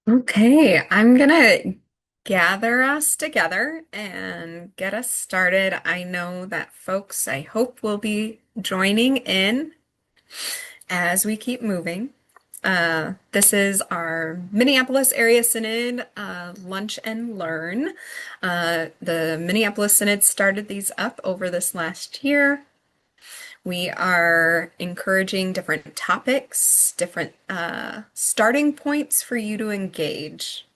Okay, I'm gonna gather us together and get us started. I know that folks, I hope, will be joining in as we keep moving. This is our Minneapolis Area Synod Lunch and Learn. The Minneapolis Synod started these up over this last year. We are encouraging different topics, different starting points for you to engage.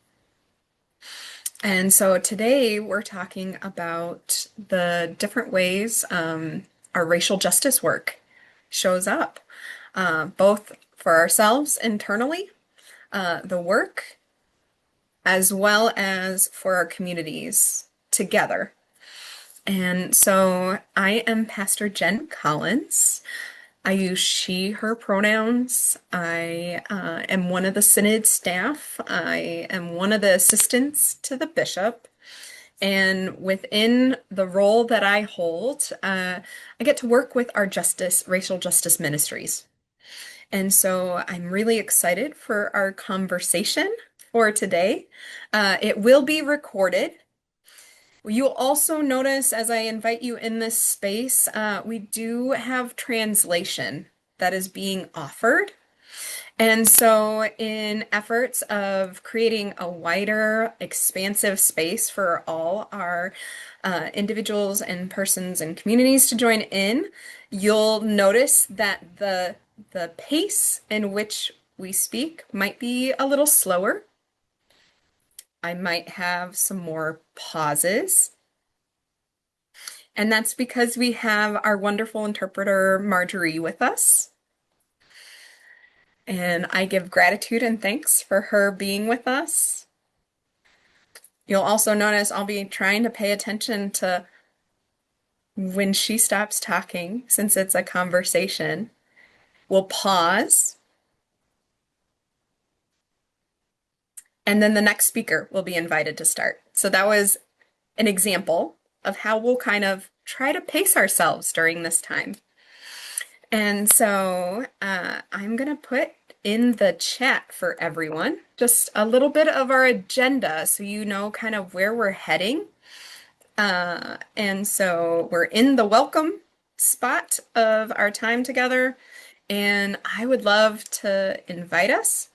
And so today we're talking about the different ways our racial justice work shows up, both for ourselves internally, the work, as well as for our communities together. And so I am Pastor Jen Collins. I use she, her pronouns. I am one of the synod staff. I am one of the assistants to the bishop. And within the role that I hold, I get to work with our racial justice ministries. And so I'm really excited for our conversation for today. It will be recorded. You'll also notice as I invite you in this space, we do have translation that is being offered. And so, in efforts of creating a wider, expansive space for all our individuals and persons and communities to join in, you'll notice that the pace in which we speak might be a little slower. I might have some more pauses. And that's because we have our wonderful interpreter, Marjorie, with us. And I give gratitude and thanks for her being with us. You'll also notice I'll be trying to pay attention to when she stops talking, since it's a conversation. We'll pause, and then the next speaker will be invited to start. So that was an example of how we'll kind of try to pace ourselves during this time. And so I'm going to put in the chat for everyone just a little bit of our agenda so you know kind of where we're heading. And so we're in the welcome spot of our time together, and I would love to invite us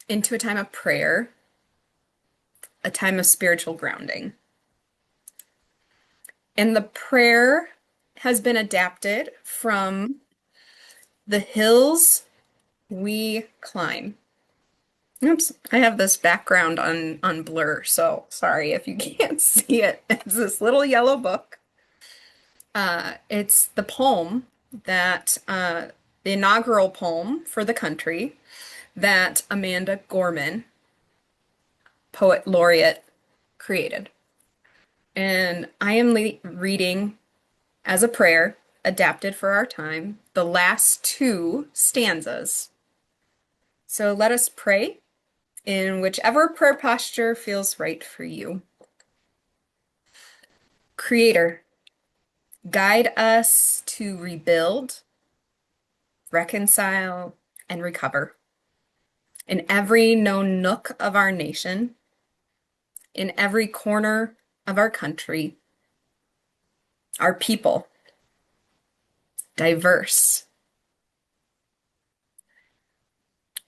into a time of prayer, a time of spiritual grounding. And the prayer has been adapted from The Hills We Climb. Oops, I have this background on Blur, so sorry if you can't see it. It's this little yellow book. It's the poem the inaugural poem for the country that Amanda Gorman, poet laureate, created. And I am reading as a prayer, adapted for our time, the last two stanzas. So let us pray in whichever prayer posture feels right for you. Creator, guide us to rebuild, reconcile, and recover in every known nook of our nation, in every corner of our country, our people, diverse.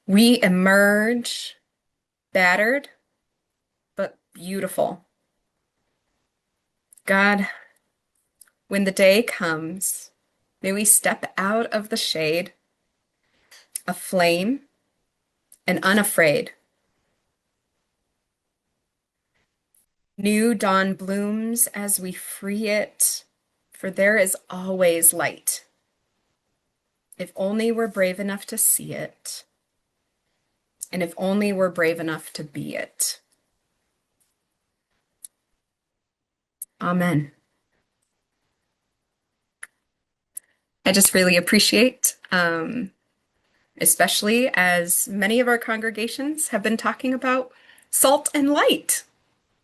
We emerge battered but beautiful. God, when the day comes, may we step out of the shade, aflame and unafraid. New dawn blooms as we free it, for there is always light. If only we're brave enough to see it, and if only we're brave enough to be it. Amen. I just really appreciate, especially as many of our congregations have been talking about salt and light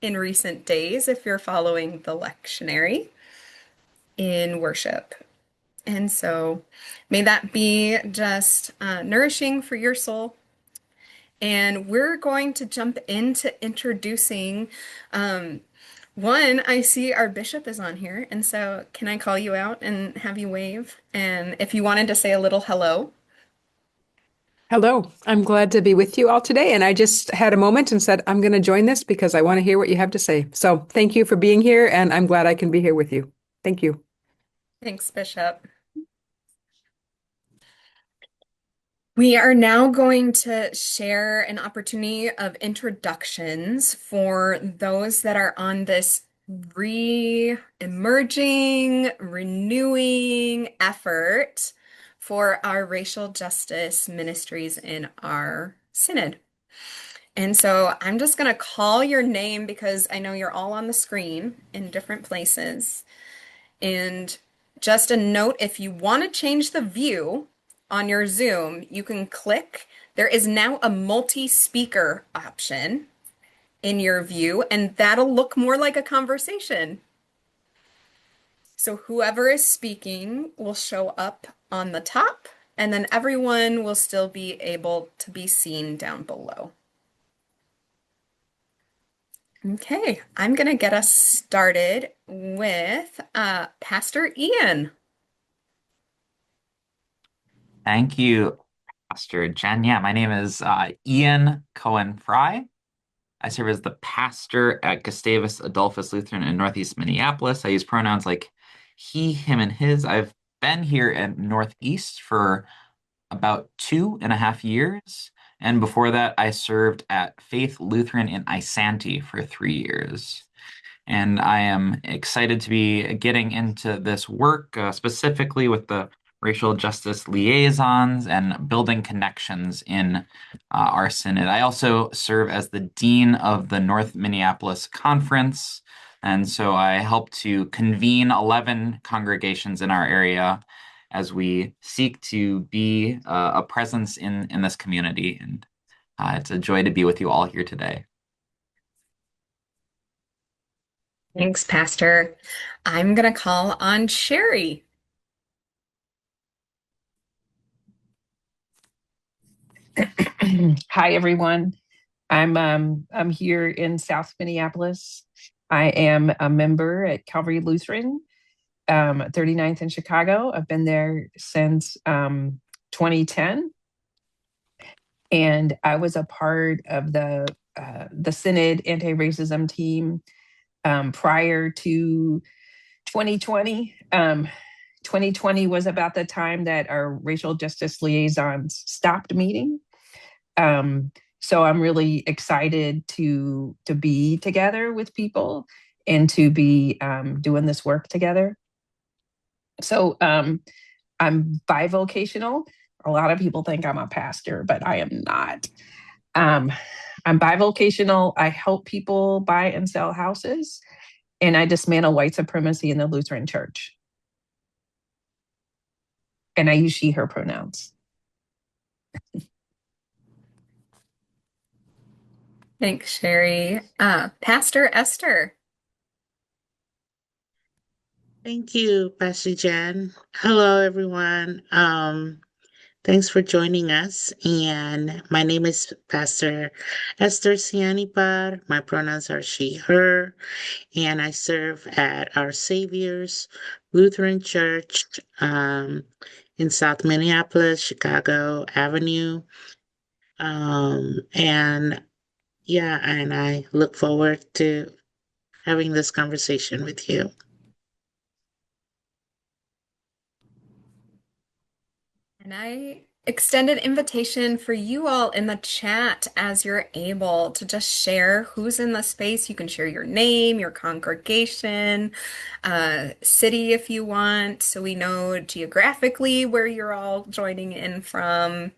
in recent days, if you're following the lectionary in worship. And so may that be just nourishing for your soul. And we're going to jump into introducing um, one. I see our bishop is on here, and so can I call you out and have you wave? And if you wanted to say a little hello. Hello, I'm glad to be with you all today. And I just had a moment and said, I'm going to join this because I want to hear what you have to say. So thank you for being here, and I'm glad I can be here with you. Thank you. Thanks, Bishop. We are now going to share an opportunity of introductions for those that are on this re-emerging, renewing effort for our racial justice ministries in our synod. And so I'm just going to call your name because I know you're all on the screen in different places. And just a note, if you want to change the view on your Zoom, you can click. There is now a multi-speaker option in your view, and that'll look more like a conversation. So whoever is speaking will show up on the top, and then everyone will still be able to be seen down below. Okay, I'm going to get us started with Pastor Ian. Thank you, Pastor Jen. Yeah, my name is Ian Cohen Fry. I serve as the pastor at Gustavus Adolphus Lutheran in Northeast Minneapolis. I use pronouns like he, him, and his. I've been here at Northeast for about 2.5 years. And before that, I served at Faith Lutheran in Isanti for 3 years. And I am excited to be getting into this work, specifically with the racial justice liaisons and building connections in our synod. I also serve as the dean of the North Minneapolis Conference. And so I help to convene 11 congregations in our area as we seek to be a presence in this community. And it's a joy to be with you all here today. Thanks, Pastor. I'm going to call on Sherry. Hi, everyone. I'm here in South Minneapolis. I am a member at Calvary Lutheran, 39th in Chicago. I've been there since 2010, and I was a part of the Synod anti-racism team prior to 2020. 2020 was about the time that our racial justice liaisons stopped meeting. So I'm really excited to be together with people and to be doing this work together. So I'm bivocational. A lot of people think I'm a pastor, but I am not. Um, I'm bivocational. I help people buy and sell houses, and I dismantle white supremacy in the Lutheran Church. And I use she, her pronouns. Thanks, Sherry. Pastor Esther. Thank you, Pastor Jen. Hello, everyone. Thanks for joining us. And my name is Pastor Esther Cianipar. My pronouns are she, her, and I serve at Our Savior's Lutheran Church in South Minneapolis, Chicago Avenue. And yeah, and I look forward to having this conversation with you. And I extend an invitation for you all in the chat as you're able to just share who's in the space. You can share your name, your congregation, city if you want, so we know geographically where you're all joining in from.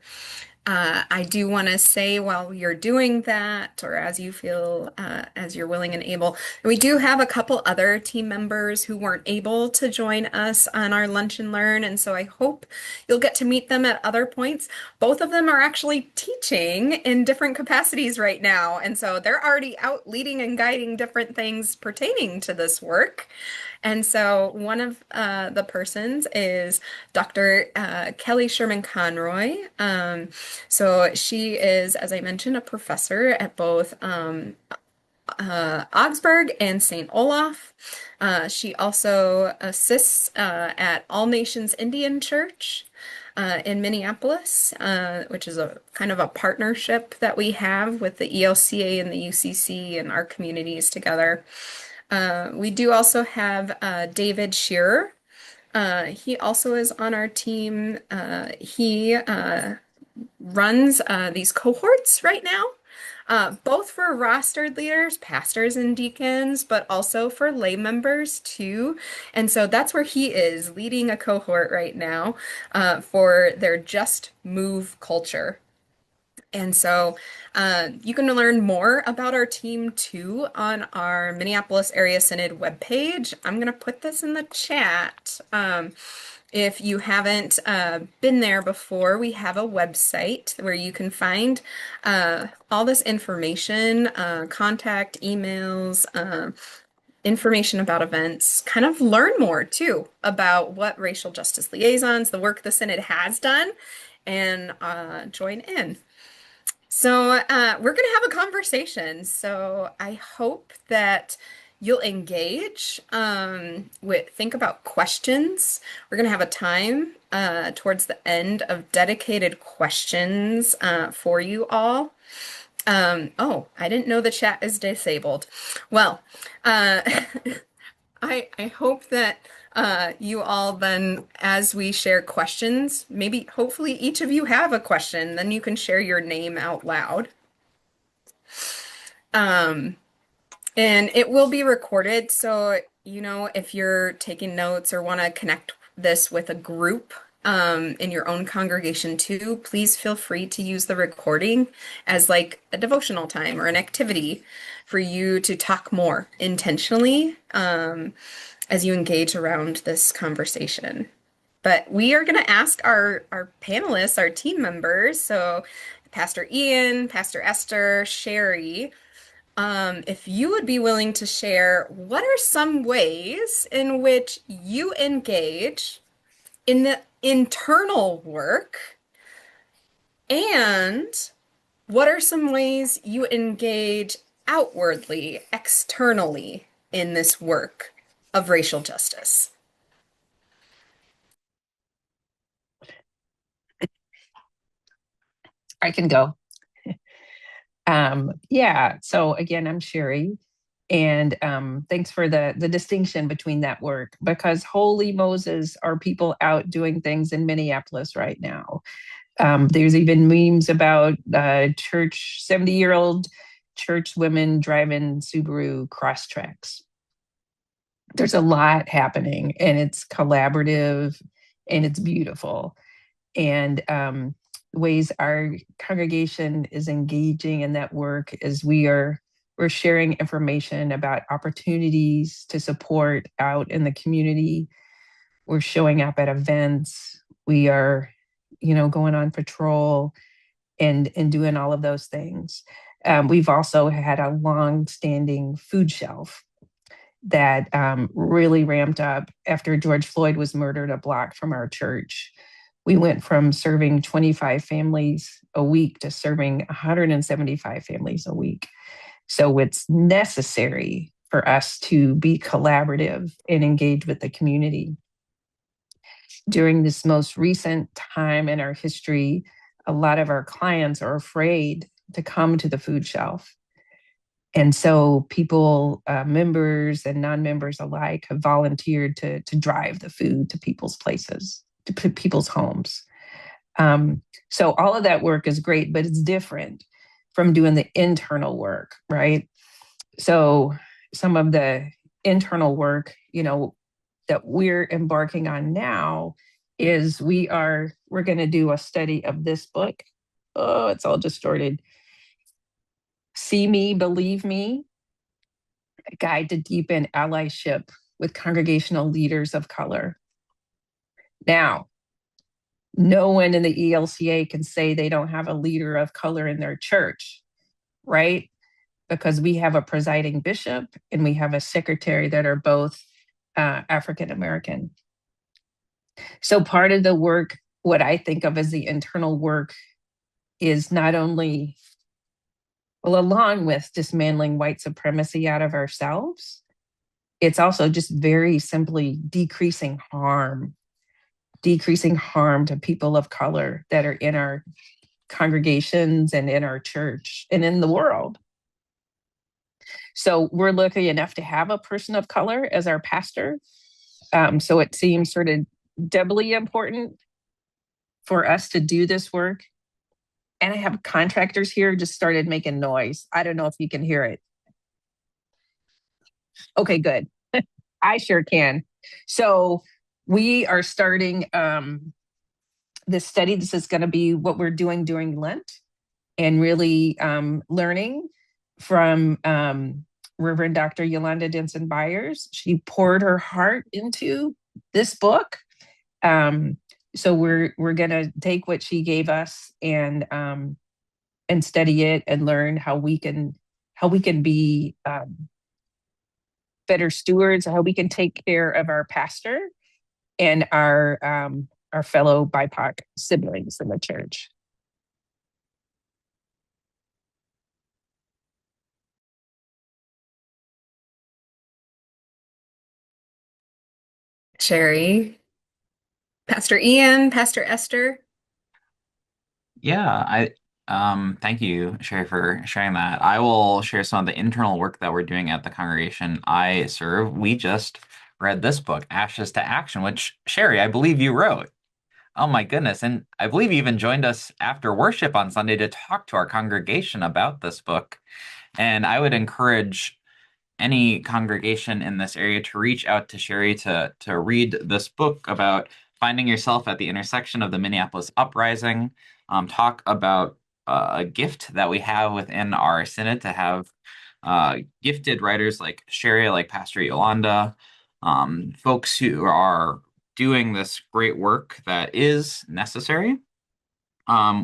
I do want to say while you're doing that, or as you feel, as you're willing and able, we do have a couple other team members who weren't able to join us on our Lunch and Learn, and so I hope you'll get to meet them at other points. Both of them are actually teaching in different capacities right now, and so they're already out leading and guiding different things pertaining to this work. And so one of the persons is Dr. Kelly Sherman Conroy. So she is, as I mentioned, a professor at both Augsburg and St. Olaf. She also assists at All Nations Indian Church in Minneapolis, which is a kind of a partnership that we have with the ELCA and the UCC and our communities together. We do also have David Shearer. He also is on our team. He runs these cohorts right now, both for rostered leaders, pastors, and deacons, but also for lay members too. And so that's where he is leading a cohort right now for their Just Move culture. And so you can learn more about our team too on our Minneapolis Area Synod webpage. I'm going to put this in the chat. If you haven't been there before, we have a website where you can find all this information, contact, emails, information about events, kind of learn more too about what racial justice liaisons, the work the Synod has done, and join in. So we're going to have a conversation. So I hope that you'll engage think about questions. We're going to have a time towards the end of dedicated questions for you all. Oh, I didn't know the chat is disabled. Well, I hope that you all then, as we share questions, maybe hopefully each of you have a question, then you can share your name out loud. And it will be recorded, so if you're taking notes or want to connect this with a group in your own congregation too, please feel free to use the recording as like a devotional time or an activity for you to talk more intentionally as you engage around this conversation. But we are going to ask our panelists, our team members, so Pastor Ian, Pastor Esther, Sherry, if you would be willing to share what are some ways in which you engage in the internal work, and what are some ways you engage outwardly, externally in this work of racial justice? I can go. Yeah, so again, I'm Sherry, and thanks for the distinction between that work, because holy Moses are people out doing things in Minneapolis right now. There's even memes about church 70-year-old church women driving Subaru Crosstreks. There's a lot happening, and it's collaborative, and it's beautiful. And ways our congregation is engaging in that work is we're sharing information about opportunities to support out in the community. We're showing up at events. We are, going on patrol and doing all of those things. We've also had a long-standing food shelf that really ramped up after George Floyd was murdered a block from our church. We went from serving 25 families a week to serving 175 families a week. So it's necessary for us to be collaborative and engage with the community. During this most recent time in our history, a lot of our clients are afraid to come to the food shelf. And so people, members and non-members alike, have volunteered to drive the food to people's places, to people's homes. So all of that work is great, but it's different from doing the internal work, right? So some of the internal work, that we're embarking on now is we're going to do a study of this book. Oh, it's all distorted. See Me, Believe Me, a guide to deepen allyship with congregational leaders of color. Now, no one in the ELCA can say they don't have a leader of color in their church, right? Because we have a presiding bishop and we have a secretary that are both African American. So part of the work, what I think of as the internal work, is not only, well, along with dismantling white supremacy out of ourselves, it's also just very simply decreasing harm to people of color that are in our congregations and in our church and in the world. So we're lucky enough to have a person of color as our pastor. So it seems sort of doubly important for us to do this work. And I have contractors here just started making noise. I don't know if you can hear it. Okay, good. I sure can. So we are starting this study. This is going to be what we're doing during Lent, and really learning from Reverend Dr. Yolanda Denson Byers. She poured her heart into this book. So we're going to take what she gave us and study it and learn how we can be better stewards, how we can take care of our pastor and our fellow BIPOC siblings in the church. Sherry, Pastor Ian, Pastor Esther. Yeah, thank you, Sherry, for sharing that. I will share some of the internal work that we're doing at the congregation I serve. We just read this book, Ashes to Action, which, Sherry, I believe you wrote. Oh my goodness. And I believe you even joined us after worship on Sunday to talk to our congregation about this book. And I would encourage any congregation in this area to reach out to Sherry to read this book about finding yourself at the intersection of the Minneapolis uprising. Talk about a gift that we have within our synod to have gifted writers like Sherry, like Pastor Yolanda, folks who are doing this great work that is necessary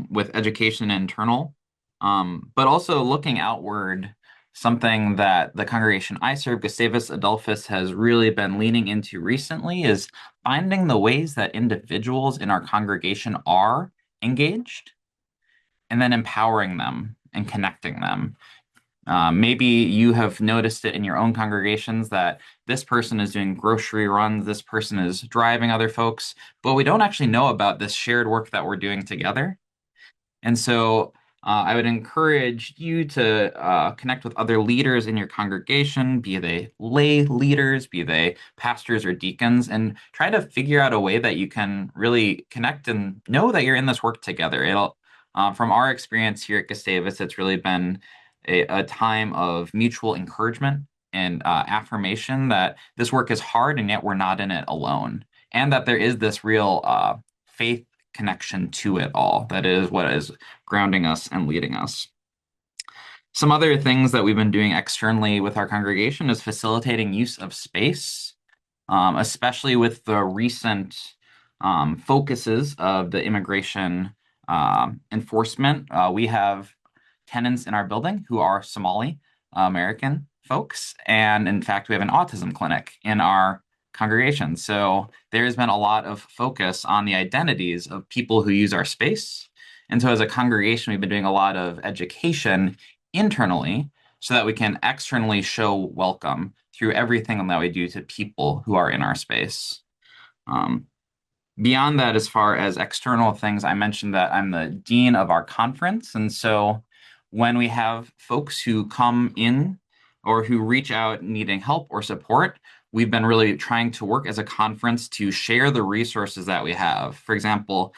with education internal, but also looking outward. Something that the congregation I serve, Gustavus Adolphus, has really been leaning into recently is finding the ways that individuals in our congregation are engaged and then empowering them and connecting them. Maybe you have noticed it in your own congregations that this person is doing grocery runs, this person is driving other folks, but we don't actually know about this shared work that we're doing together. And so I would encourage you to connect with other leaders in your congregation, be they lay leaders, be they pastors or deacons, and try to figure out a way that you can really connect and know that you're in this work together. It'll, from our experience here at Gustavus, it's really been a time of mutual encouragement and affirmation that this work is hard and yet we're not in it alone, and that there is this real faith connection to it all. That is what is grounding us and leading us. Some other things that we've been doing externally with our congregation is facilitating use of space, especially with the recent focuses of the immigration enforcement. We have tenants in our building who are Somali American folks, and in fact, we have an autism clinic in our congregation. So there's been a lot of focus on the identities of people who use our space. And so as a congregation, we've been doing a lot of education internally so that we can externally show welcome through everything that we do to people who are in our space. Beyond that, as far as external things, I mentioned that I'm the dean of our conference. And so when we have folks who come in or who reach out needing help or support, we've been really trying to work as a conference to share the resources that we have. For example,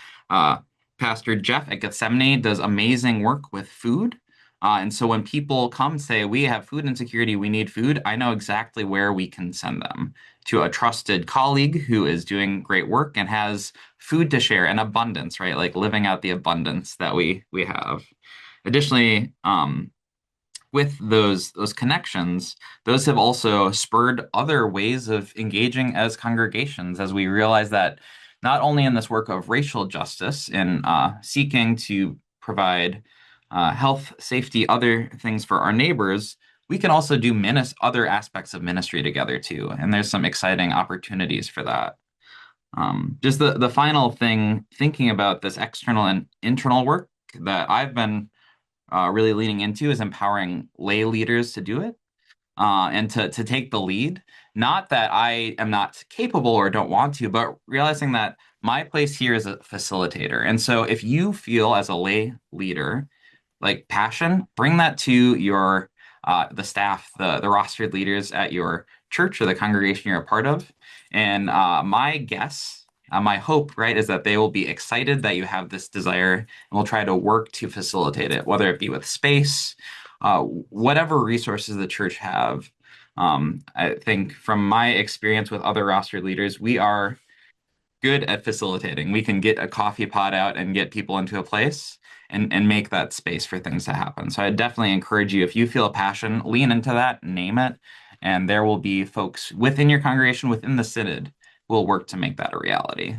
Pastor Jeff at Gethsemane does amazing work with food. And so when people come and say, we have food insecurity, we need food, I know exactly where we can send them to a trusted colleague who is doing great work and has food to share and abundance, right? Like living out the abundance that we have. Additionally, with those connections, those have also spurred other ways of engaging as congregations, as we realize that not only in this work of racial justice, in seeking to provide health, safety, other things for our neighbors, we can also do other aspects of ministry together too. And there's some exciting opportunities for that. Just the final thing, thinking about this external and internal work that I've been really leaning into is empowering lay leaders to do it and to take the lead. Not that I am not capable or don't want to, but realizing that my place here is a facilitator. And so if you feel as a lay leader, like passion, bring that to your the staff, the rostered leaders at your church or the congregation you're a part of. And my guess, my hope, right, is that they will be excited that you have this desire, and we'll try to work to facilitate it, whether it be with space, whatever resources the church have. I think from my experience with other rostered leaders, we are good at facilitating. We can get a coffee pot out and get people into a place and make that space for things to happen. So I definitely encourage you, if you feel a passion, lean into that, name it, and there will be folks within your congregation, within the synod, who will work to make that a reality.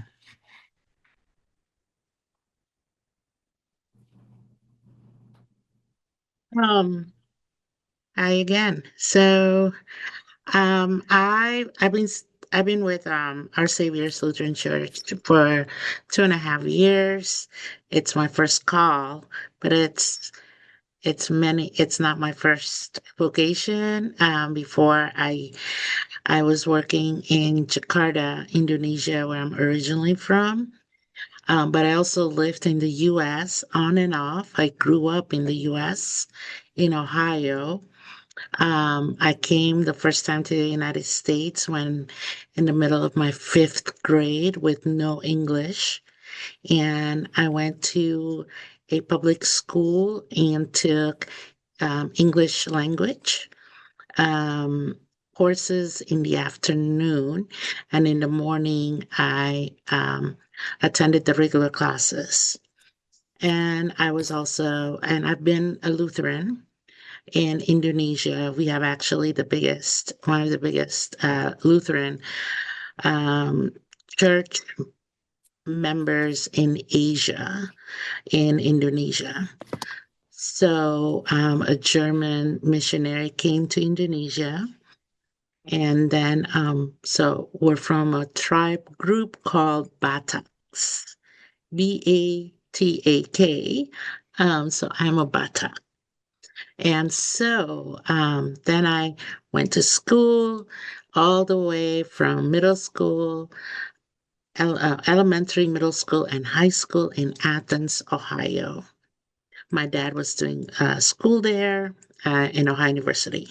Hi again. So, I've been with Our Savior's Lutheran Church for 2.5 years. It's my first call, but it's not my first vocation. Before I was working in Jakarta, Indonesia, where I'm originally from. But I also lived in the US on and off. I grew up in the US, in Ohio. I came the first time to the United States when in the middle of my fifth grade with no English. And I went to a public school and took English language courses in the afternoon. And in the morning, I attended the regular classes. And I've been a Lutheran. In Indonesia, we have actually one of the biggest Lutheran um, church members in Asia, in Indonesia. So a German missionary came to Indonesia. And then, so we're from a tribe group called Bataks, Batak. So I'm a Batak. And so then I went to school all the way from middle school, elementary, middle school, and high school in Athens, Ohio. My dad was doing school there in Ohio University.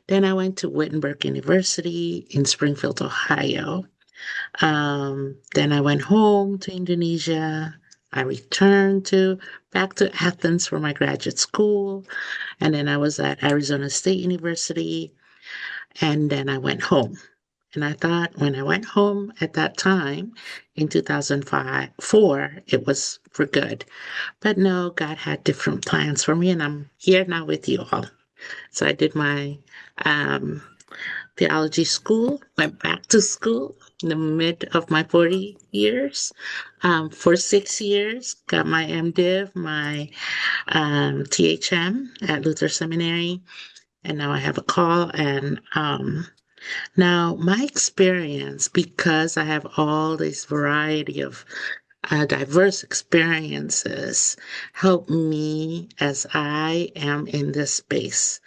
Then I went to Wittenberg University in Springfield, Ohio. Then I went home to Indonesia. I returned back to Athens for my graduate school. And then I was at Arizona State University. And then I went home. And I thought when I went home at that time in 2004, it was for good. But no, God had different plans for me. And I'm here now with you all. So I did my theology school, went back to school in the mid of my 40 years for 6 years, got my MDiv, my THM at Luther Seminary, and now I have a call. And now my experience, because I have all this variety of diverse experiences, help me as I am in this space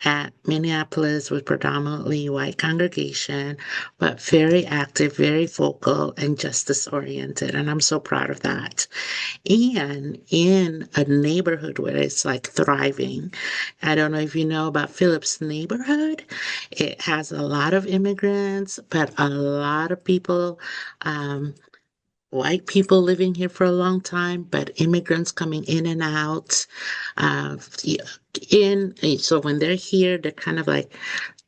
at Minneapolis with predominantly white congregation, but very active, very vocal, and justice oriented. And I'm so proud of that. And in a neighborhood where it's like thriving. I don't know if you know about Phillips neighborhood. It has a lot of immigrants, but a lot of people, white people living here for a long time, but immigrants coming in and out. Uh, so when they're here, they're kind of like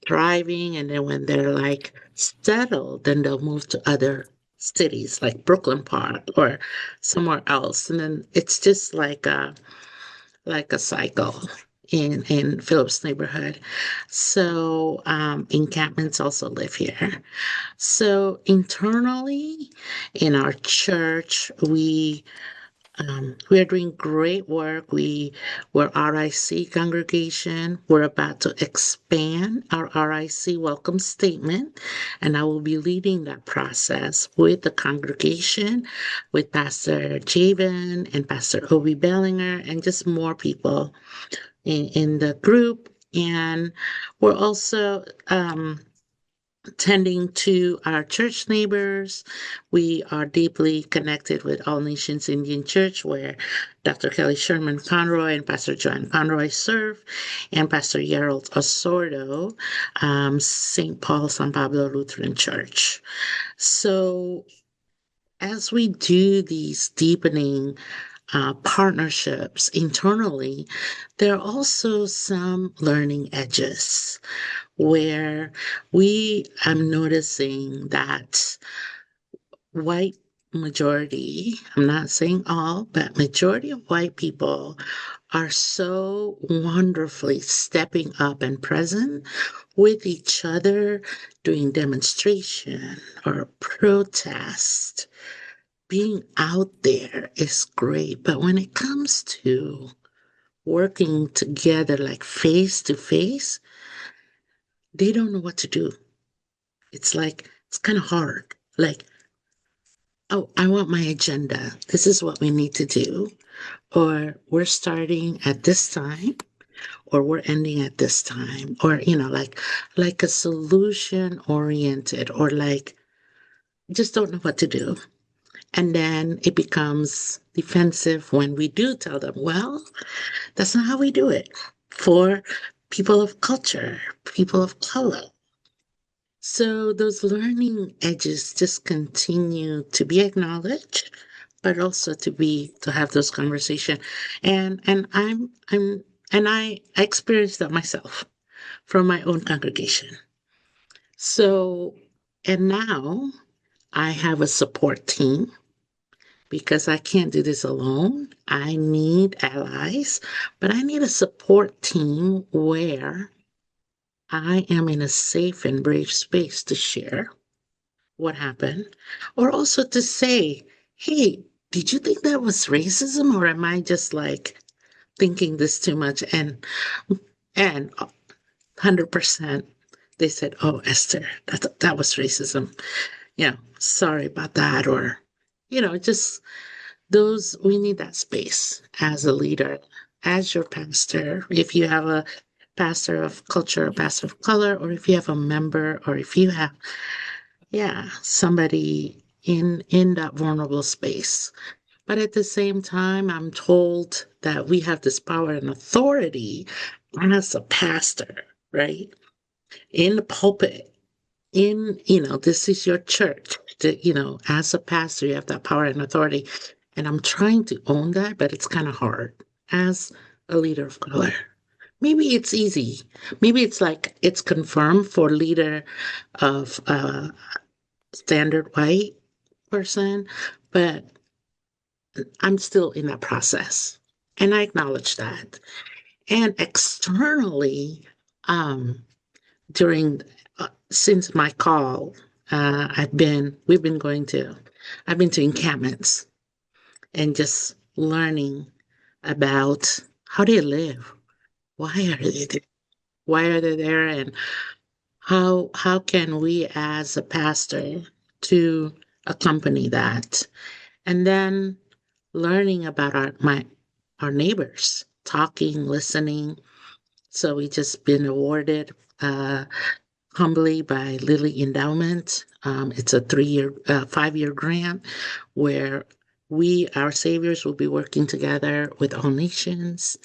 thriving, and then when they're like settled, then they'll move to other cities like Brooklyn Park or somewhere else, and then it's just like a cycle in Phillips neighborhood. So encampments also live here. So internally in our church, we We are doing great work. We're RIC congregation. We're about to expand our RIC welcome statement, and I will be leading that process with the congregation, with Pastor Javen and Pastor Obi Bellinger, and just more people in the group. And we're also tending to our church neighbors. We are deeply connected with All Nations Indian Church, where Dr. Kelly Sherman Conroy and Pastor Joanne Conroy serve, and Pastor Gerald Osordo, St. Paul San Pablo Lutheran Church. So as we do these deepening partnerships internally, there are also some learning edges where I'm noticing that white majority, I'm not saying all, but majority of white people are so wonderfully stepping up and present with each other, doing demonstration or protest. Being out there is great, but when it comes to working together like face to face, they don't know what to do. It's like, it's kind of hard. Like, oh, I want my agenda. This is what we need to do. Or we're starting at this time, or we're ending at this time. Or, like a solution oriented, or like, just don't know what to do. And then it becomes defensive when we do tell them, well, that's not how we do it for people of culture, people of color. So those learning edges just continue to be acknowledged, but also to have those conversations. And I experienced that myself from my own congregation. So, and now I have a support team because I can't do this alone. I need allies, but I need a support team where I am in a safe and brave space to share what happened, or also to say, hey, did you think that was racism, or am I just like thinking this too much? And 100% they said, oh, Esther, that was racism. Sorry about that. Or, just those, we need that space as a leader, as your pastor. If you have a pastor of culture, a pastor of color, or if you have a member, or if you have, somebody in that vulnerable space. But at the same time, I'm told that we have this power and authority as a pastor, right? In the pulpit, this is your church. As a pastor, you have that power and authority. And I'm trying to own that, but it's kind of hard as a leader of color. Maybe it's easy. Maybe it's like it's confirmed for leader of standard white person, but I'm still in that process. And I acknowledge that. And externally, during since my call, I've been to encampments and just learning about how they live. Why are they there? Why are they there? And how can we as a pastor to accompany that? And then learning about our neighbors, talking, listening. So we just been awarded humbly by Lilly Endowment. It's a 5-year grant where our saviors, will be working together with All Nations,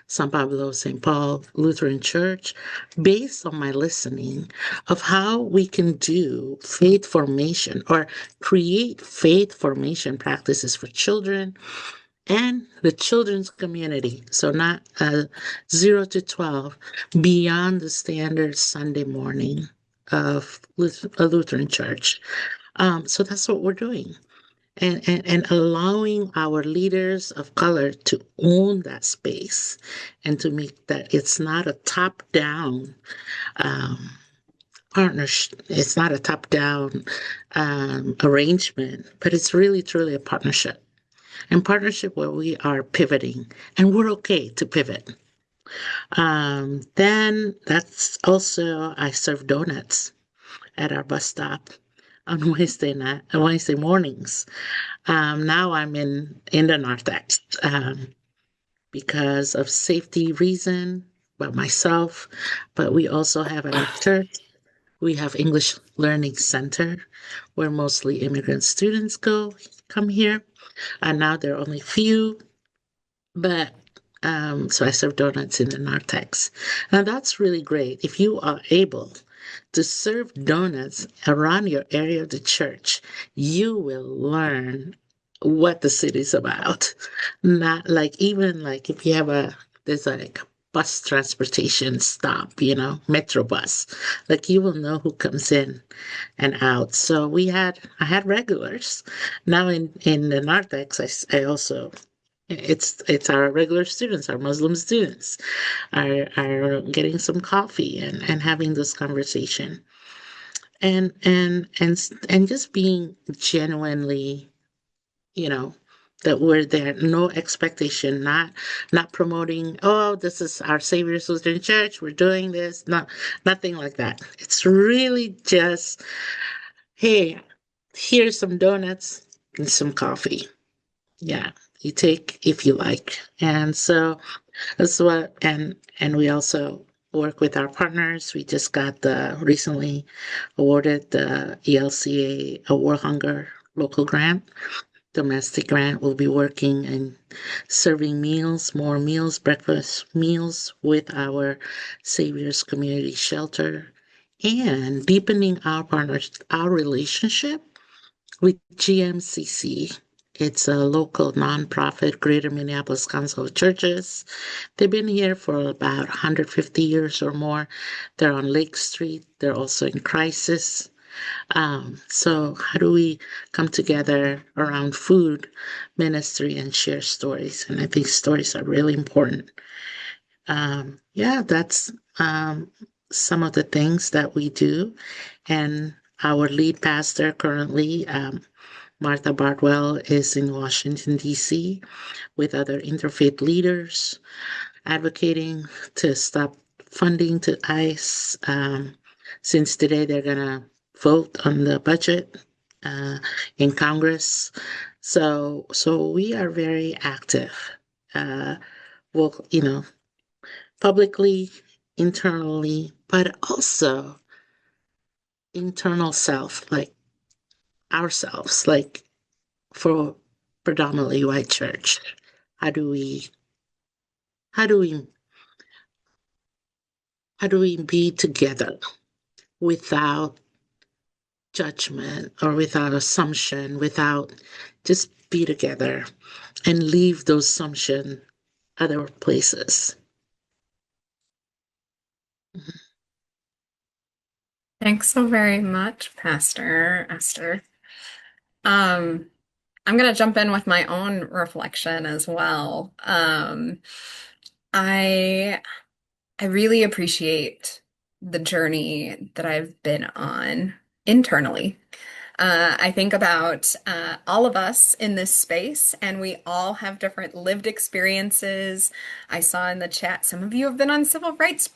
San Pablo, St. Paul Lutheran Church, based on my listening of how we can do faith formation or create faith formation practices for children and the children's community. So not 0 to 12, beyond the standard Sunday morning of a Lutheran church. So that's what we're doing. And allowing our leaders of color to own that space and to make that it's not a top-down partnership. It's not a top-down arrangement, but it's really, truly a partnership. and partnership where we are pivoting, and we're okay to pivot. Then that's also I serve donuts at our bus stop on Wednesday mornings. Now I'm in the narthex because of safety reason, by myself, but we also have at our church. We have English Learning Center where mostly immigrant students come here. And now there are only few, but so I serve donuts in the narthex. And that's really great. If you are able to serve donuts around your area of the church, you will learn what the city's about. Not like even like if you have there's like bus transportation stop, metro bus, like you will know who comes in and out. So I had regulars. Now in the narthex, I also it's our regular students, our Muslim students are getting some coffee and having this conversation and just being genuinely, you know, that we're there, no expectation, not promoting, oh, this is our Savior's Lutheran Church, we're doing this, nothing like that. It's really just, hey, here's some donuts and some coffee. Yeah, you take if you like. And so that's what and we also work with our partners. We just got the recently awarded the ELCA a War Hunger local grant, domestic grant. We'll be working and serving more meals, breakfast meals with our Savior's Community Shelter and deepening our relationship with GMCC. It's a local nonprofit, Greater Minneapolis Council of Churches. They've been here for about 150 years or more. They're on Lake Street. They're also in crisis. So how do we come together around food, ministry, and share stories? And I think stories are really important. Yeah, that's some of the things that we do. And our lead pastor currently, Martha Bardwell, is in Washington, D.C. with other interfaith leaders advocating to stop funding to ICE. Since today they're going to vote on the budget in Congress. So we are very active. Well, publicly, internally, but also internal self, like ourselves, like for predominantly white church. How do we how do we how do we be together without judgment or without assumption, without just be together and leave those assumption other places. Thanks so very much, Pastor Esther. I'm going to jump in with my own reflection as well. I really appreciate the journey that I've been on internally. I think about all of us in this space, and we all have different lived experiences. I saw in the chat some of you have been on civil rights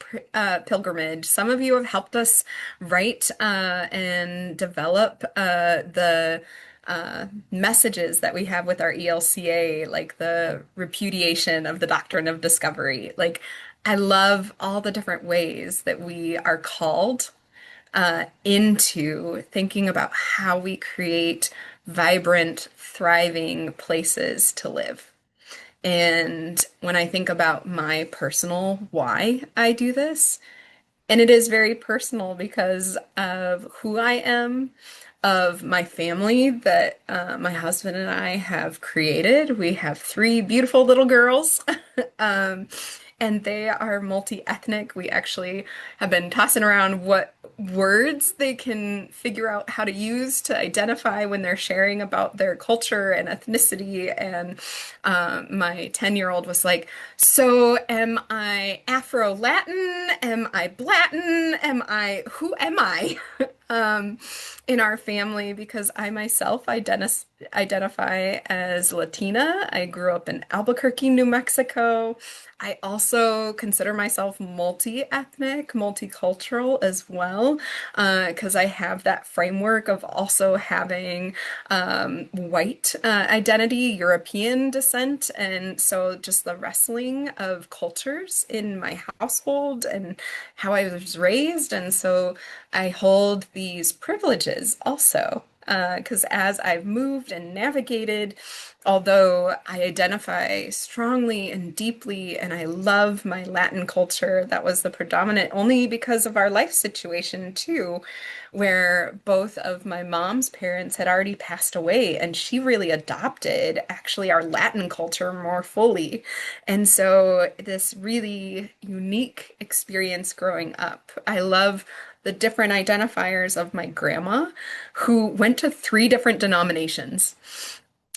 pilgrimage. Some of you have helped us write and develop the messages that we have with our ELCA, like the repudiation of the doctrine of discovery. Like, I love all the different ways that we are called into thinking about how we create vibrant, thriving places to live. And when I think about my personal why I do this, and it is very personal because of who I am, of my family that my husband and I have created. We have three beautiful little girls. And they are multi-ethnic. We actually have been tossing around what words they can figure out how to use to identify when they're sharing about their culture and ethnicity. And my 10-year-old was like, so am I Afro-Latin? Am I Blatin? Who am I? In our family, because I myself identify as Latina. I grew up in Albuquerque, New Mexico. I also consider myself multi-ethnic, multicultural as well, because I have that framework of also having white identity, European descent, and so just the wrestling of cultures in my household and how I was raised, and so I hold these privileges also. Because as I've moved and navigated, although I identify strongly and deeply, and I love my Latin culture, that was the predominant only because of our life situation too, where both of my mom's parents had already passed away, and she really adopted actually our Latin culture more fully. And so, this really unique experience growing up. I love the different identifiers of my grandma, who went to three different denominations.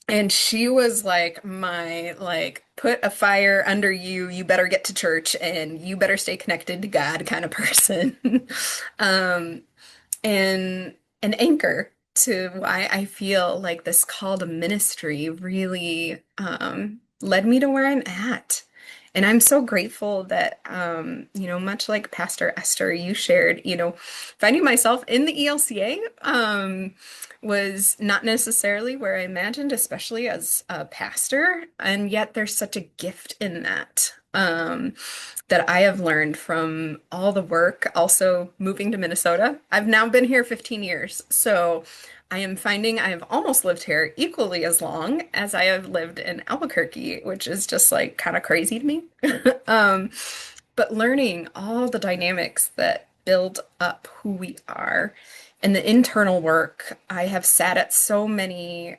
And she was like my like put a fire under you, you better get to church and you better stay connected to God kind of person. Um, and an anchor to why I feel like this call to ministry really led me to where I'm at. And I'm so grateful that, much like Pastor Esther, you shared, finding myself in the ELCA was not necessarily where I imagined, especially as a pastor. And yet there's such a gift in that. That I have learned from all the work, also moving to Minnesota. I've now been here 15 years, so I am finding I have almost lived here equally as long as I have lived in Albuquerque, which is just like kind of crazy to me. Um, but learning all the dynamics that build up who we are and the internal work, I have sat at so many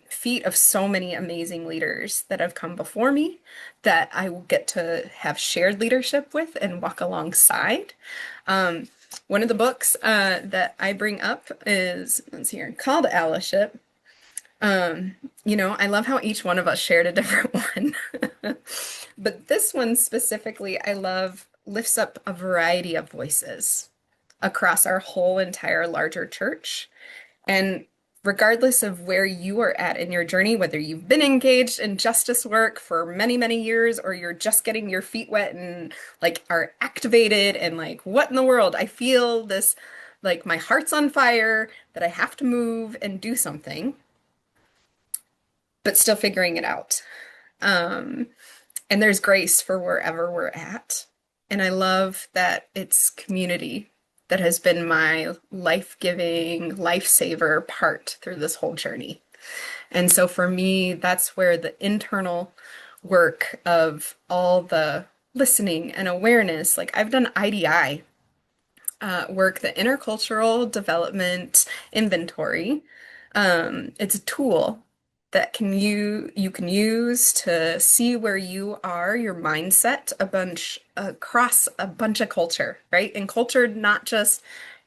feet of so many amazing leaders that have come before me that I will get to have shared leadership with and walk alongside. Um, One of the books that I bring up is, let's see here, called Allyship. I love how each one of us shared a different one. But this one specifically, I love, lifts up a variety of voices across our whole entire larger church. And regardless of where you are at in your journey, whether you've been engaged in justice work for many, many years, or you're just getting your feet wet and like are activated and like, what in the world? I feel this, like my heart's on fire, that I have to move and do something, but still figuring it out. Um, and there's grace for wherever we're at. And I love that it's community that has been my life-giving, lifesaver part through this whole journey. And so for me, that's where the internal work of all the listening and awareness, like I've done IDI work, the intercultural development inventory. It's a tool that you can use to see where you are, your mindset, across a bunch of culture, right? And culture, not just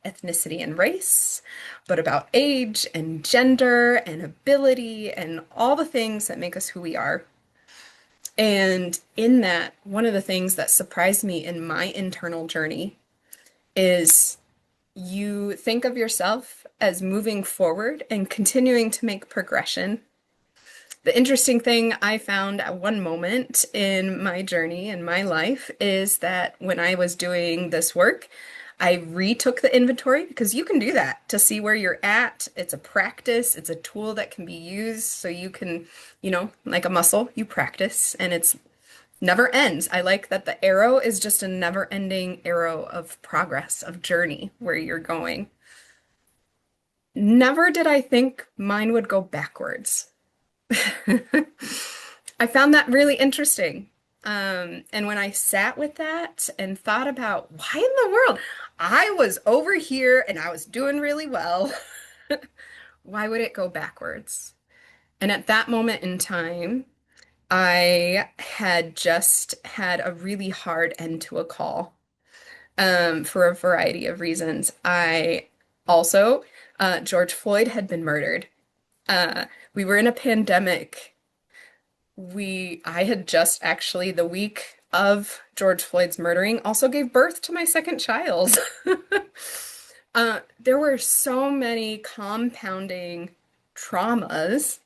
ethnicity and race, but about age and gender and ability and all the things that make us who we are. And in that, one of the things that surprised me in my internal journey is you think of yourself as moving forward and continuing to make progression. The interesting thing I found at one moment in my journey in my life is that when I was doing this work, I retook the inventory because you can do that to see where you're at. It's a practice, it's a tool that can be used so you can, like a muscle, you practice and it's never ends. I like that the arrow is just a never-ending arrow of progress, of journey where you're going. Never did I think mine would go backwards. I found that really interesting. And when I sat with that and thought about why in the world I was over here and I was doing really well, why would it go backwards? And at that moment in time, I had just had a really hard end to a call for a variety of reasons. I also, George Floyd had been murdered. We were in a pandemic. I had just actually, the week of George Floyd's murdering, also gave birth to my second child. There were so many compounding traumas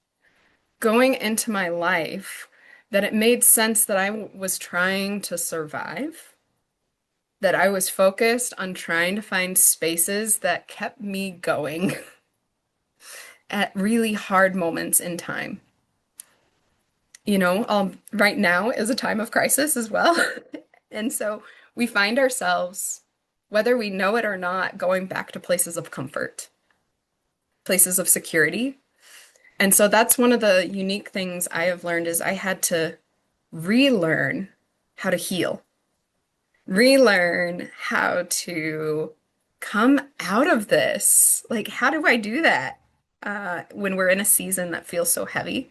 going into my life that it made sense that I was trying to survive, that I was focused on trying to find spaces that kept me going at really hard moments in time. Right now is a time of crisis as well. And so we find ourselves, whether we know it or not, going back to places of comfort, places of security. And so that's one of the unique things I have learned is I had to relearn how to heal, relearn how to come out of this. Like, how do I do that when we're in a season that feels so heavy?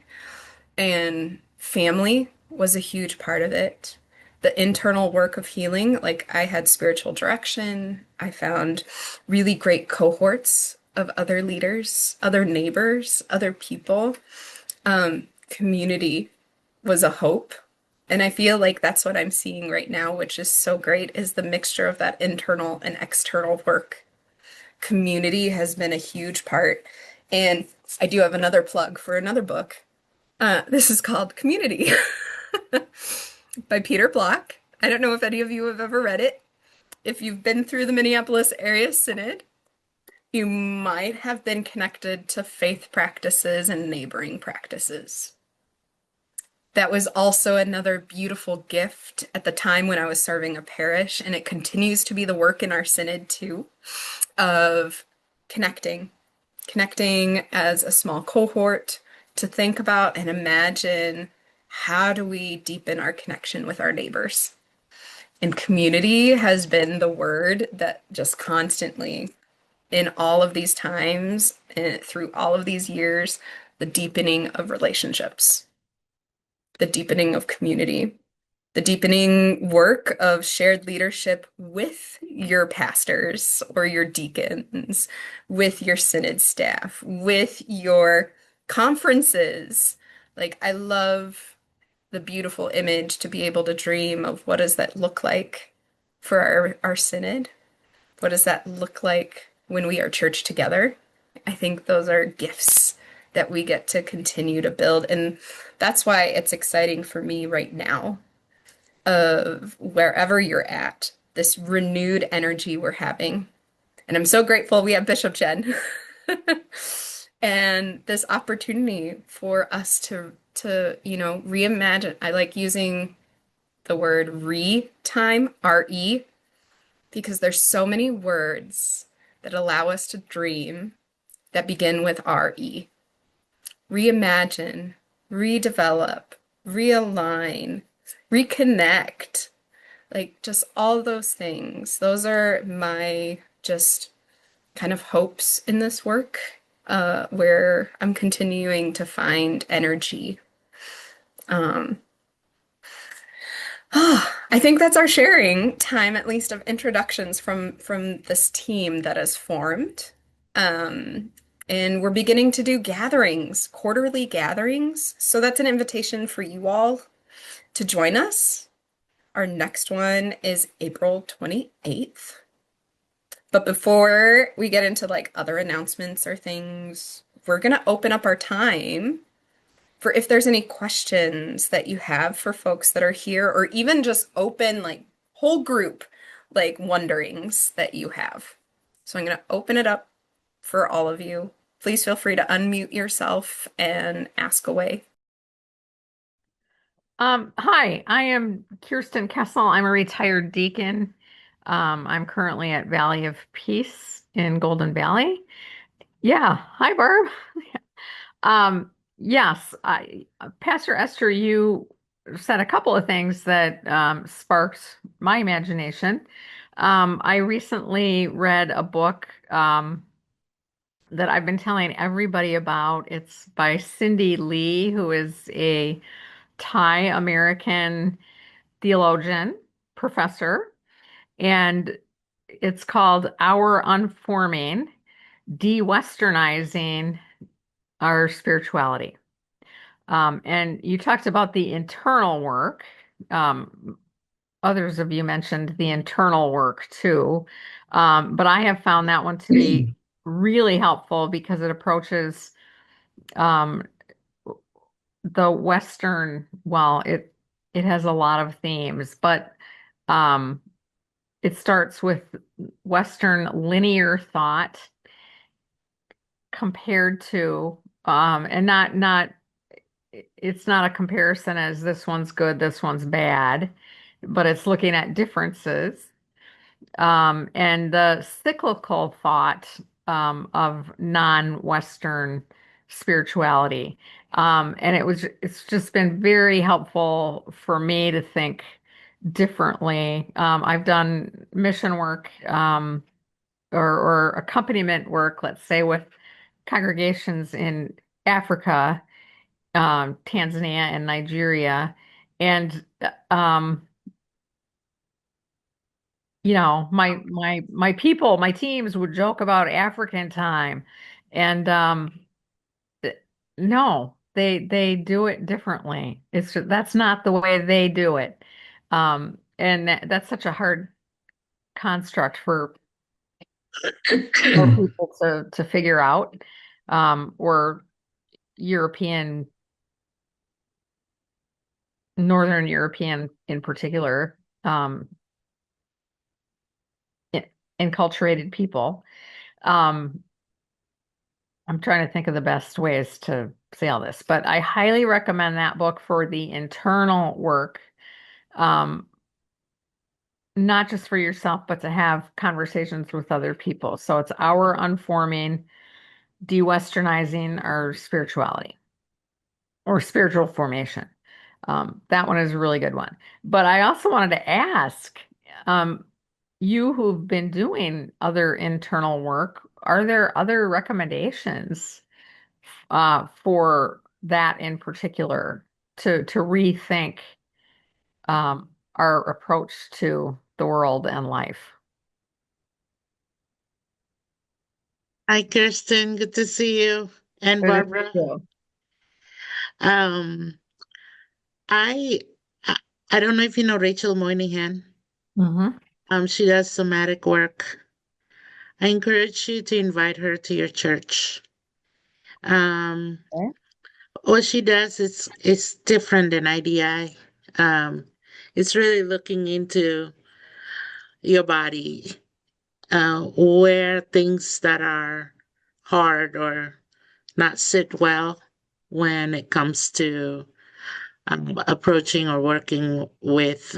And family was a huge part of it. The internal work of healing, like I had spiritual direction. I found really great cohorts of other leaders, other neighbors, other people. Community was a hope. And I feel like that's what I'm seeing right now, which is so great, is the mixture of that internal and external work. Community has been a huge part. And I do have another plug for another book. This is called Community by Peter Block. I don't know if any of you have ever read it. If you've been through the Minneapolis Area Synod, you might have been connected to faith practices and neighboring practices. That was also another beautiful gift at the time when I was serving a parish, and it continues to be the work in our synod too, of connecting as a small cohort to think about and imagine how do we deepen our connection with our neighbors. And community has been the word that just constantly, in all of these times, and through all of these years, the deepening of relationships, the deepening of community, the deepening work of shared leadership with your pastors or your deacons, with your synod staff, with your conferences. Like, I love the beautiful image to be able to dream of what does that look like for our synod? What does that look like when we are church together? I think those are gifts that we get to continue to build. And that's why it's exciting for me right now, of wherever you're at, this renewed energy we're having. And I'm so grateful we have Bishop Jen and this opportunity for us to reimagine. I like using the word re-time, R-E, because there's so many words that allow us to dream that begin with R-E. Reimagine, redevelop, realign, reconnect, like just all those things. Those are my just kind of hopes in this work, where I'm continuing to find energy. I think that's our sharing time, at least of introductions from this team that has formed. And we're beginning to do gatherings, quarterly gatherings. So that's an invitation for you all to join us. Our next one is April 28th. But before we get into like other announcements or things, we're going to open up our time for if there's any questions that you have for folks that are here, or even just open like whole group like wonderings that you have. So I'm going to open it up for all of you. Please feel free to unmute yourself and ask away. Hi, I am Kirsten Kessel. I'm a retired deacon. I'm currently at Valley of Peace in Golden Valley. Yeah. Hi, Barb. Yes, Pastor Esther, you said a couple of things that sparked my imagination. I recently read a book that I've been telling everybody about. It's by Cindy Lee, who is a Thai American theologian, professor, and it's called Our Unforming, De-Westernizing Our Spirituality. And you talked about the internal work. Others of you mentioned the internal work too. But I have found that one to be really helpful because it approaches Um, the Western, well, it has a lot of themes, but um, it starts with Western linear thought compared to and not it's not a comparison as this one's good, this one's bad, but it's looking at differences. And the cyclical thought of non-Western spirituality. And it's just been very helpful for me to think differently. I've done mission work or accompaniment work, let's say, with congregations in Africa, Tanzania, and Nigeria. And my people, my teams would joke about African time, and th- no, they do it differently. That's not the way they do it, and that's such a hard construct for people to figure out, or European, Northern European in particular, enculturated people. Um, I'm trying to think of the best ways to say all this, but I highly recommend that book for the internal work, um, not just for yourself, but to have conversations with other people. So it's Our Unforming, De-Westernizing Our Spirituality or Spiritual Formation. That one is a really good one. But I also wanted to ask, um, you who've been doing other internal work, are there other recommendations for that in particular to rethink our approach to the world and life? Hi, Kirsten. Good to see you. And Good. Barbara. Um, I I I don't know if you know Rachel Moynihan. Mm-hmm. She does somatic work. I encourage you to invite her to your church. Um, Okay. what she does is different than IDI. It's really looking into your body, where things that are hard or not sit well when it comes to approaching or working with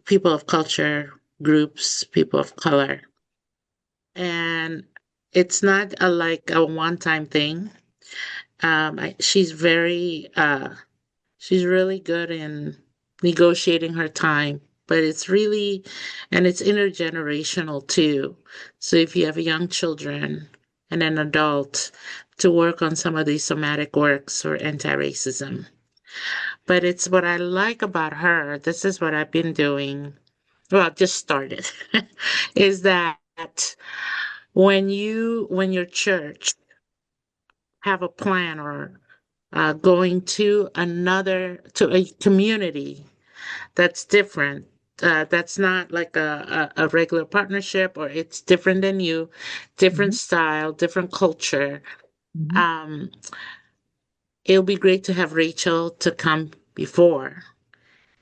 people of culture, groups, people of color. And it's not like a one-time thing. She's really good in negotiating her time, but it's intergenerational too. So if you have young children and an adult, to work on some of these somatic works or anti-racism. But it's what I like about her. This is what I've been doing. Well, I've just started, is that when your church have a plan or going to a community that's different, that's not like a regular partnership, or it's different than you, different style, different culture. Mm-hmm. It'll be great to have Rachel to come before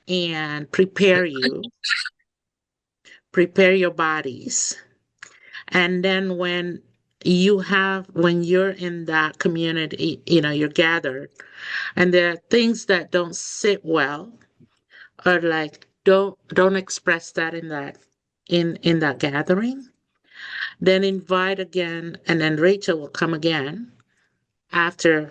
and prepare your bodies. And then when you're in that community, you're gathered, and there are things that don't sit well, or like don't express that in that gathering, then invite again, and then Rachel will come again after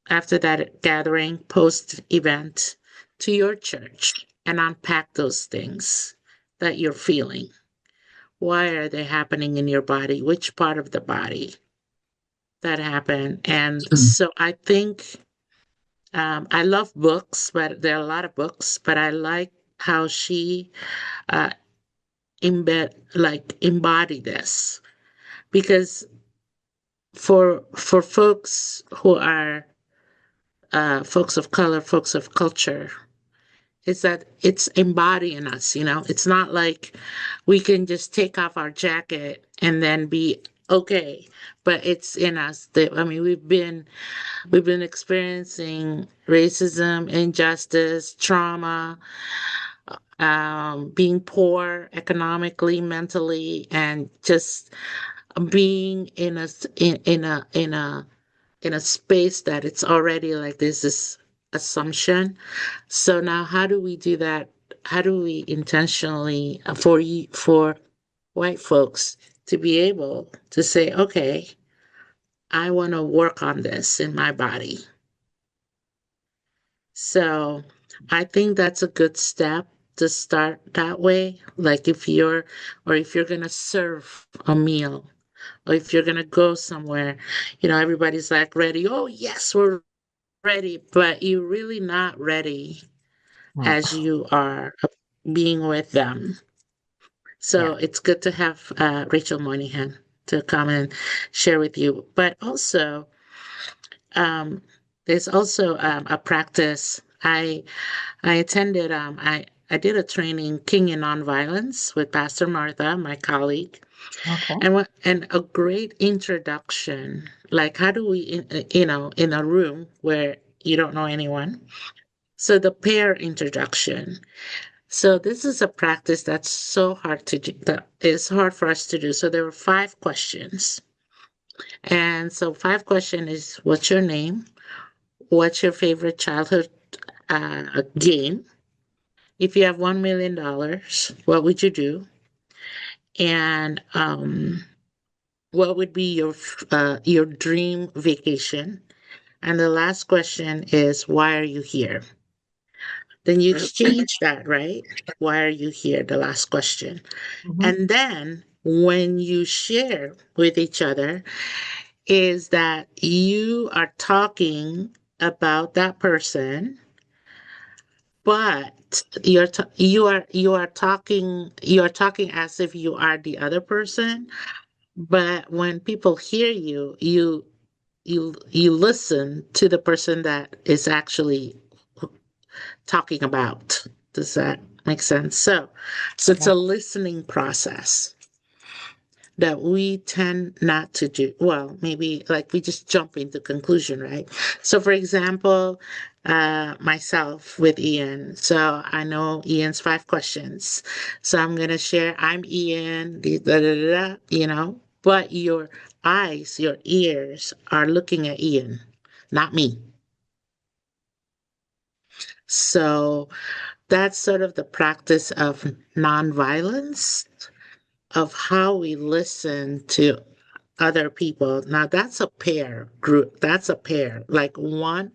that gathering, post event, to your church and unpack those things that you're feeling. Why are they happening in your body? Which part of the body that happened? And so I think I love books, but there are a lot of books, but I like how she uh, embody this, because for folks who are folks of color, folks of culture, is that it's embodying us. It's not like we can just take off our jacket and then be okay, but it's in us. I mean, we've been experiencing racism, injustice, trauma, being poor economically, mentally, and just being in a space that it's already like there's this assumption. So now, how do we do that? How do we intentionally for white folks to be able to say, okay, I want to work on this in my body. So I think that's a good step to start that way. Like if you're going to serve a meal, or if you're going to go somewhere, everybody's like ready. Oh, yes, we're ready. But you're really not ready Right. as you are being with them. Yeah. So it's good to have Rachel Moynihan to come and share with you. But also, um, there's also a practice. I attended. I did a training, King in Nonviolence, with Pastor Martha, my colleague, Okay. and a great introduction. Like, how do we, in a room where you don't know anyone? So the pair introduction. So this is a practice that's so hard to do. That is hard for us to do. So there were 5 questions, and so 5 question is, what's your name? What's your favorite childhood game? If you have $1 million, what would you do? And what would be your dream vacation? And the last question is, why are you here? Then you exchange that, right? Why are you here? The last question. Mhm. And then when you share with each other, is that you are talking about that person, but you are talking as if you are the other person. But when people hear you, you listen to the person that is actually talking about. Does that make sense? So it's Yeah. a listening process that we tend not to do. Well, maybe like we just jump into conclusion, right? So for example, myself with Ian. So I know Ian's 5 questions. So I'm gonna share, I'm Ian, da, da, da, da, but your eyes, your ears are looking at Ian, not me. So that's sort of the practice of nonviolence, of how we listen to other people. Now that's a pair group. That's a pair, like 1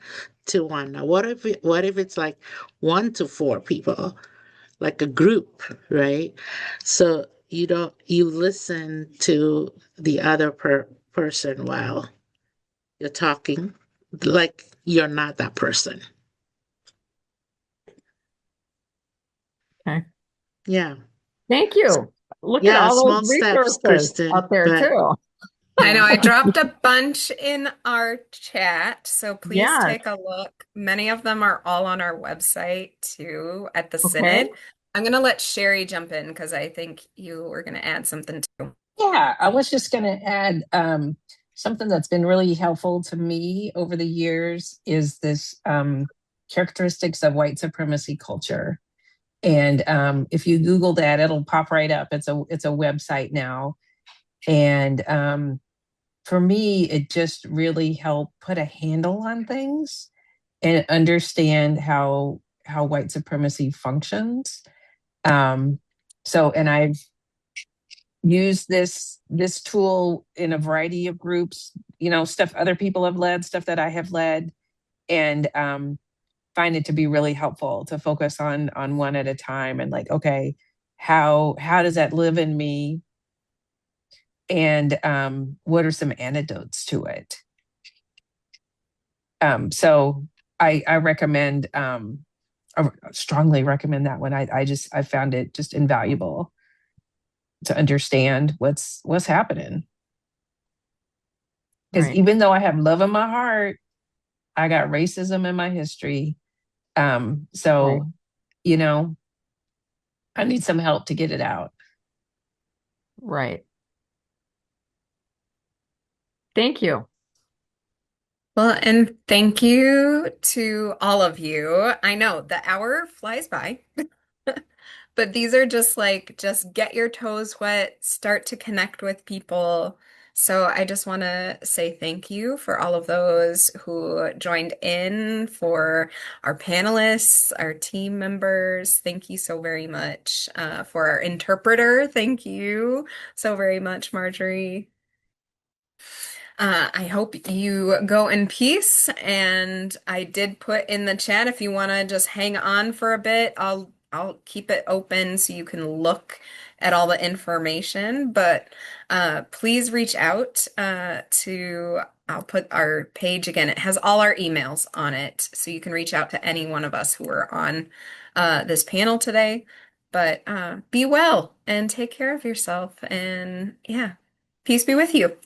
to 1. Now what if it's like 1 to 4 people, like a group, right? So you listen to the other person while you're talking, like you're not that person. Okay. Yeah. Thank you. Look at Yeah, all those small steps, resources Kristen, out there but too. I know I dropped a bunch in our chat, so please Yes. take a look. Many of them are all on our website too at the Okay. Synod. I'm going to let Sherry jump in because I think you were going to add something too. Yeah, I was just going to add something that's been really helpful to me over the years is this characteristics of white supremacy culture. And if you Google that, it'll pop right up. It's a website now, and for me, it just really helped put a handle on things and understand how white supremacy functions. And I've used this tool in a variety of groups, stuff other people have led, stuff that I have led, and find it to be really helpful to focus on one at a time and like, okay, how does that live in me? And what are some antidotes to it? So I recommend, I strongly recommend that one. I found it just invaluable to understand what's happening. Because Right. even though I have love in my heart, I got racism in my history. So, Right. I need some help to get it out. Right. Thank you. Well, and thank you to all of you. I know the hour flies by, but these are just like, just get your toes wet, start to connect with people. So I just want to say thank you for all of those who joined in, for our panelists, our team members. Thank you so very much. For our interpreter, thank you so very much, Marjorie. I hope you go in peace. And I did put in the chat if you want to just hang on for a bit, I'll keep it open so you can look at all the information. But please reach out to I'll put our page again. It has all our emails on it, so you can reach out to any one of us who are on this panel today. But be well and take care of yourself. And yeah, peace be with you.